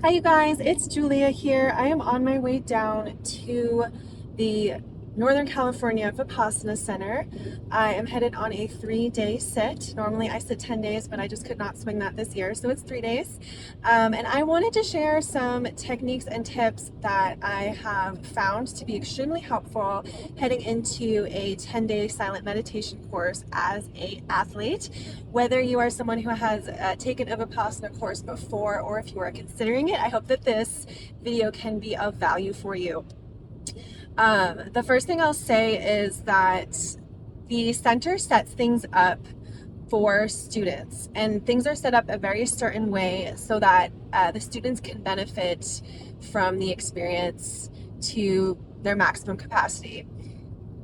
Hi, you guys. It's Julia here. I am on my way down to the Northern California Vipassana Center. I am headed on a 3-day sit. Normally I sit 10 days, but I just could not swing that this year, so it's 3 days. And I wanted to share some techniques and tips that I have found to be extremely helpful heading into a 10-day silent meditation course as an athlete. Whether you are someone who has taken a Vipassana course before or if you are considering it, I hope that this video can be of value for you. The first thing I'll say is that the center sets things up for students, and things are set up a very certain way so that the students can benefit from the experience to their maximum capacity.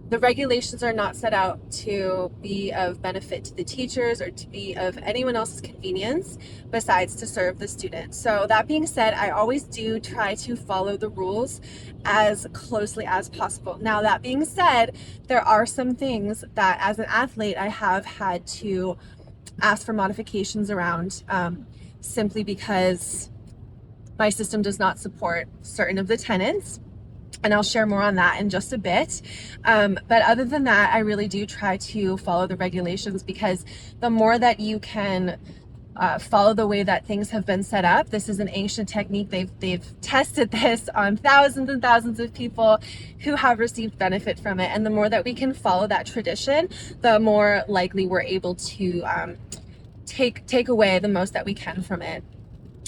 The regulations are not set out to be of benefit to the teachers or to be of anyone else's convenience besides to serve the students. So that being said, I always do try to follow the rules as closely as possible. Now, that being said, there are some things that as an athlete I have had to ask for modifications around, simply because my system does not support certain of the tenets. And I'll share more on that in just a bit. But other than that, I really do try to follow the regulations, because the more that you can follow the way that things have been set up. This is an ancient technique. They've tested this on thousands and thousands of people who have received benefit from it. And the more that we can follow that tradition, the more likely we're able to take away the most that we can from it.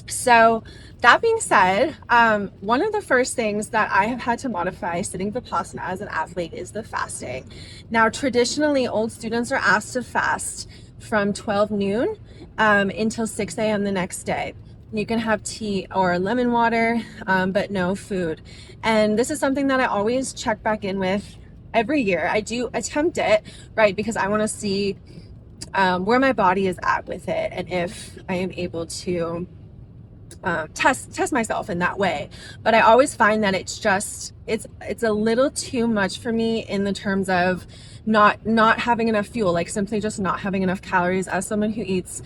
So that being said, one of the first things that I have had to modify sitting Vipassana as an athlete is the fasting. Now, traditionally, old students are asked to fast from 12 noon until 6 a.m. the next day. You can have tea or lemon water, but no food. And this is something that I always check back in with every year. I do attempt it, right? Because I want to see where my body is at with it, and if I am able to test myself in that way. But I always find that it's a little too much for me in the terms of not having enough fuel, like simply just not having enough calories. As someone who eats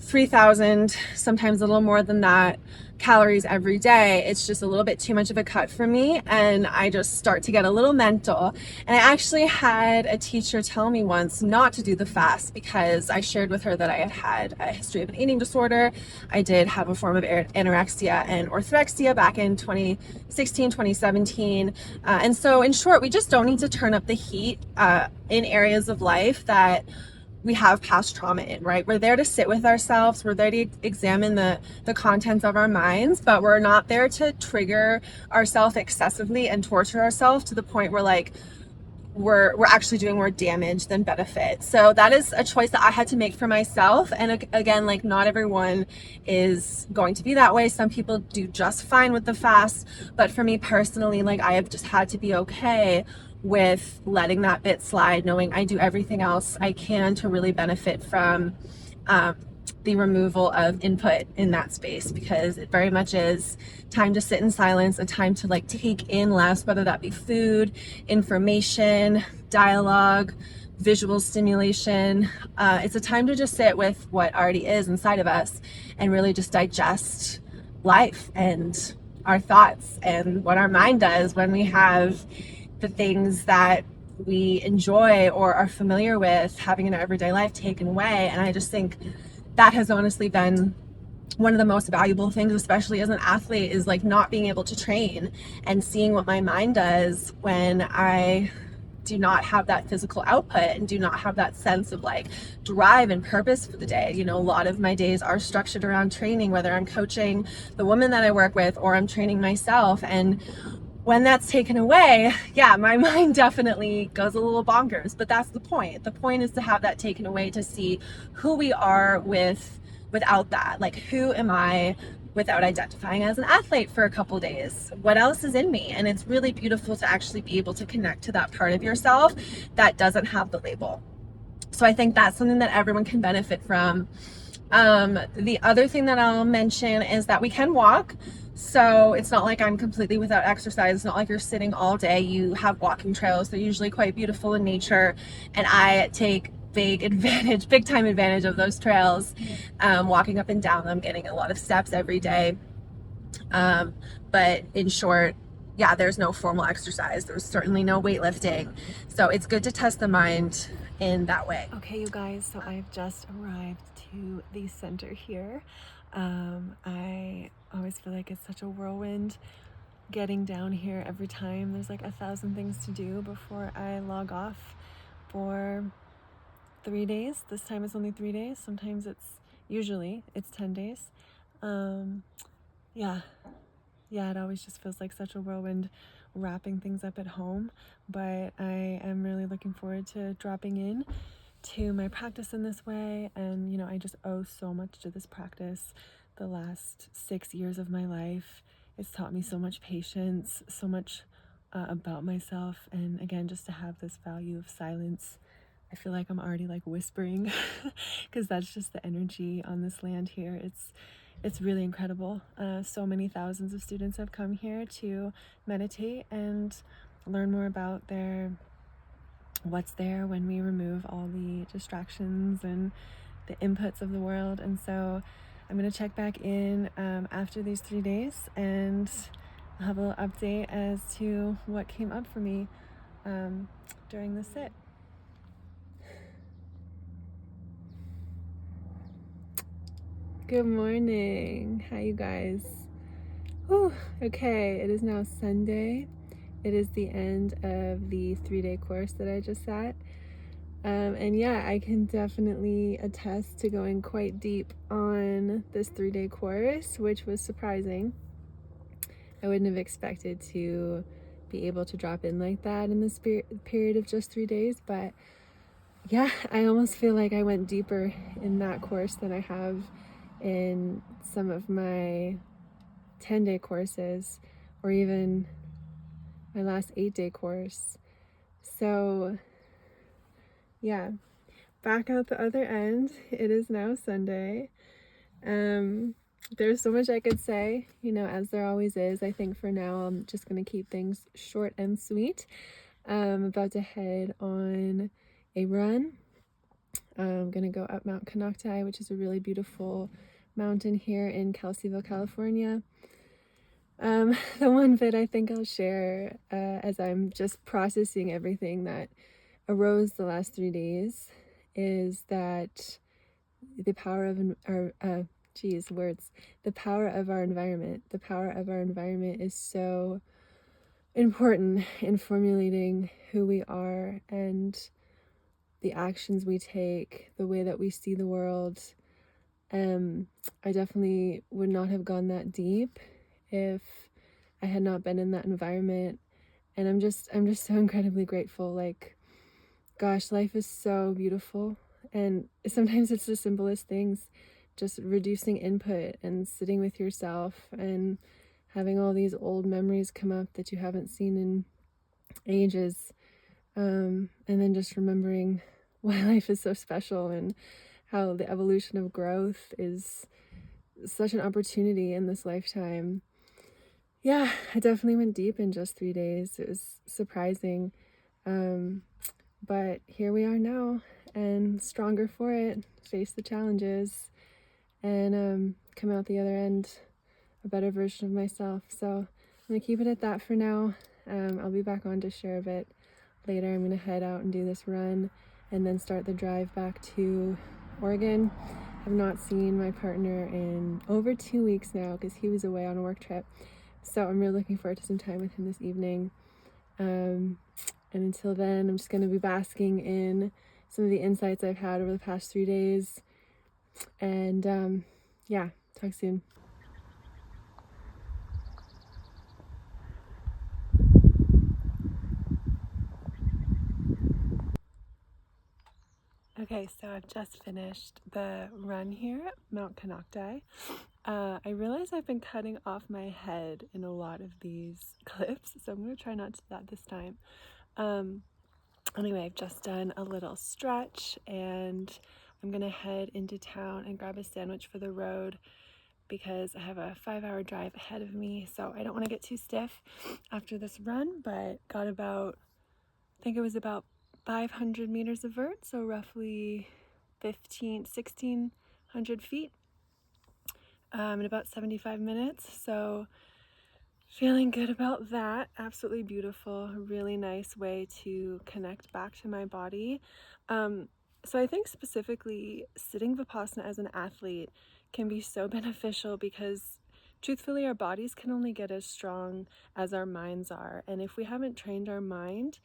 3,000, sometimes a little more than that, calories every day, it's just a little bit too much of a cut for me, and I just start to get a little mental. And I actually had a teacher tell me once not to do the fast, because I shared with her that I had had a history of an eating disorder. I did have a form of anorexia and orthorexia back in 2016, 2017. And so in short, we just don't need to turn up the heat in areas of life that we have past trauma in, right? We're there to sit with ourselves. We're there to examine the contents of our minds, but we're not there to trigger ourselves excessively and torture ourselves to the point where like we're actually doing more damage than benefit. So that is a choice that I had to make for myself. And again, like, not everyone is going to be that way. Some people do just fine with the fast, but for me personally, like, I have just had to be okay with letting that bit slide, knowing I do everything else I can to really benefit from the removal of input in that space, because it very much is time to sit in silence, a time to like take in less, whether that be food, information, dialogue, visual stimulation. It's a time to just sit with what already is inside of us and really just digest life and our thoughts and what our mind does when we have the things that we enjoy or are familiar with having in our everyday life taken away. And I just think that has honestly been one of the most valuable things, especially as an athlete, is like not being able to train and seeing what my mind does when I do not have that physical output and do not have that sense of like drive and purpose for the day. You know, a lot of my days are structured around training, whether I'm coaching the women that I work with or I'm training myself. And when that's taken away, yeah, my mind definitely goes a little bonkers, but that's the point. The point is to have that taken away, to see who we are without that. Like, who am I without identifying as an athlete for a couple days? What else is in me? And it's really beautiful to actually be able to connect to that part of yourself that doesn't have the label. So I think that's something that everyone can benefit from. The other thing that I'll mention is that we can walk. So it's not like I'm completely without exercise. It's not like you're sitting all day. You have walking trails. They're usually quite beautiful in nature. And I take big time advantage of those trails, walking up and down them, getting a lot of steps every day. But in short, yeah, there's no formal exercise. There's certainly no weightlifting. So it's good to test the mind in that way. Okay, you guys, so I've just arrived to the center here. I always feel like it's such a whirlwind getting down here every time. There's like 1,000 things to do before I log off for 3 days. This time it's only 3 days. Sometimes usually it's 10 days. Yeah, it always just feels like such a whirlwind wrapping things up at home, but I am really looking forward to dropping in to my practice in this way. And I just owe so much to this practice. The last 6 years of my life, it's taught me so much patience, so much about myself, and again, just to have this value of silence. I feel like I'm already like whispering because that's just the energy on this land here. It's really incredible. So many thousands of students have come here to meditate and learn more about what's there when we remove all the distractions and the inputs of the world. And so I'm gonna check back in after these 3 days, and I'll have a little update as to what came up for me during the sit. Good morning. Hi, you guys. Whew. Okay, it is now Sunday. It is the end of the 3-day course that I just sat. And yeah, I can definitely attest to going quite deep on this 3-day course, which was surprising. I wouldn't have expected to be able to drop in like that in this period of just 3 days, but yeah, I almost feel like I went deeper in that course than I have in some of my 10-day courses, or even my last 8-day course. So yeah, back out the other end. It is now Sunday. There's so much I could say, as there always is. I think for now I'm just gonna keep things short and sweet. I'm about to head on a run. I'm gonna go up Mount Canocti, which is a really beautiful mountain here in Kelseyville, California. The one bit I think I'll share as I'm just processing everything that arose the last 3 days is that the power of the power of our environment. The power of our environment is so important in formulating who we are and the actions we take, the way that we see the world. I definitely would not have gone that deep if I had not been in that environment. And I'm just so incredibly grateful. Like, gosh, life is so beautiful. And sometimes it's the simplest things, just reducing input and sitting with yourself and having all these old memories come up that you haven't seen in ages. And then just remembering why life is so special and how the evolution of growth is such an opportunity in this lifetime. Yeah, I definitely went deep in just 3 days. It was surprising. But here we are now, and stronger for it, face the challenges, and come out the other end a better version of myself. So I'm gonna keep it at that for now. I'll be back on to share a bit later. I'm gonna head out and do this run and then start the drive back to Oregon. I've not seen my partner in over 2 weeks now because he was away on a work trip. So I'm really looking forward to some time with him this evening. And until then, I'm just going to be basking in some of the insights I've had over the past 3 days. And yeah, talk soon. Okay, so I've just finished the run here at Mount Canocti. I realize I've been cutting off my head in a lot of these clips, so I'm going to try not to do that this time. Anyway, I've just done a little stretch, and I'm going to head into town and grab a sandwich for the road because I have a 5-hour drive ahead of me, so I don't want to get too stiff after this run, but got I think it was about 500 meters of vert, so roughly 1,600 feet. in about 75 minutes. So feeling good about that. Absolutely beautiful, really nice way to connect back to my body. So I think specifically sitting Vipassana as an athlete can be so beneficial because truthfully our bodies can only get as strong as our minds are. And if we haven't trained our mind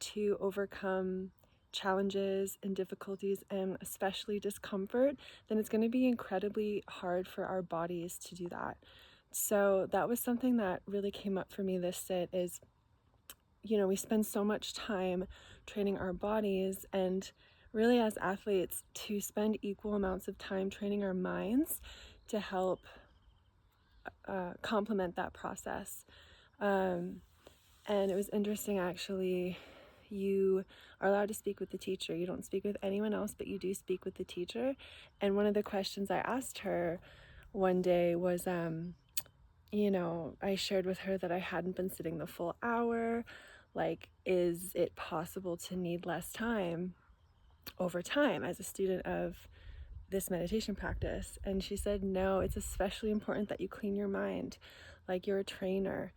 to overcome challenges and difficulties and especially discomfort, then it's going to be incredibly hard for our bodies to do that. So that was something that really came up for me this sit is, we spend so much time training our bodies, and really as athletes to spend equal amounts of time training our minds to help complement that process. And it was interesting, actually. You are allowed to speak with the teacher. You don't speak with anyone else, but you do speak with the teacher. And one of the questions I asked her one day was, I shared with her that I hadn't been sitting the full hour. Like, is it possible to need less time over time as a student of this meditation practice? And she said, no, it's especially important that you clean your mind. Like, you're a trainer.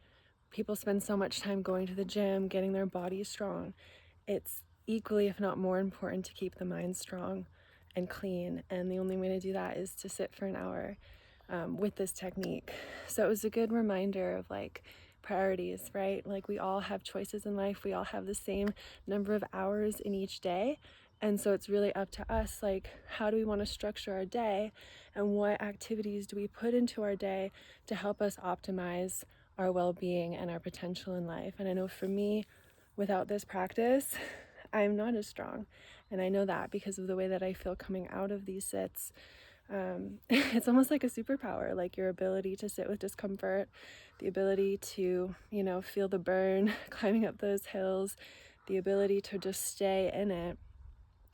People spend so much time going to the gym, getting their bodies strong. It's equally, if not more important, to keep the mind strong and clean. And the only way to do that is to sit for an hour with this technique. So it was a good reminder of like priorities, right? Like we all have choices in life. We all have the same number of hours in each day. And so it's really up to us, like, how do we want to structure our day and what activities do we put into our day to help us optimize our well-being and our potential in life. And I know for me, without this practice, I'm not as strong. And I know that because of the way that I feel coming out of these sits. It's almost like a superpower, like your ability to sit with discomfort, the ability to, feel the burn climbing up those hills, the ability to just stay in it.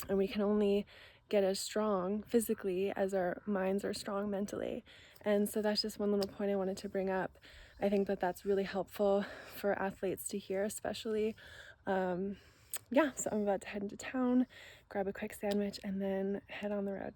And we can only get as strong physically as our minds are strong mentally. And so that's just one little point I wanted to bring up. I think that that's really helpful for athletes to hear, especially. So I'm about to head into town, grab a quick sandwich, and then head on the road.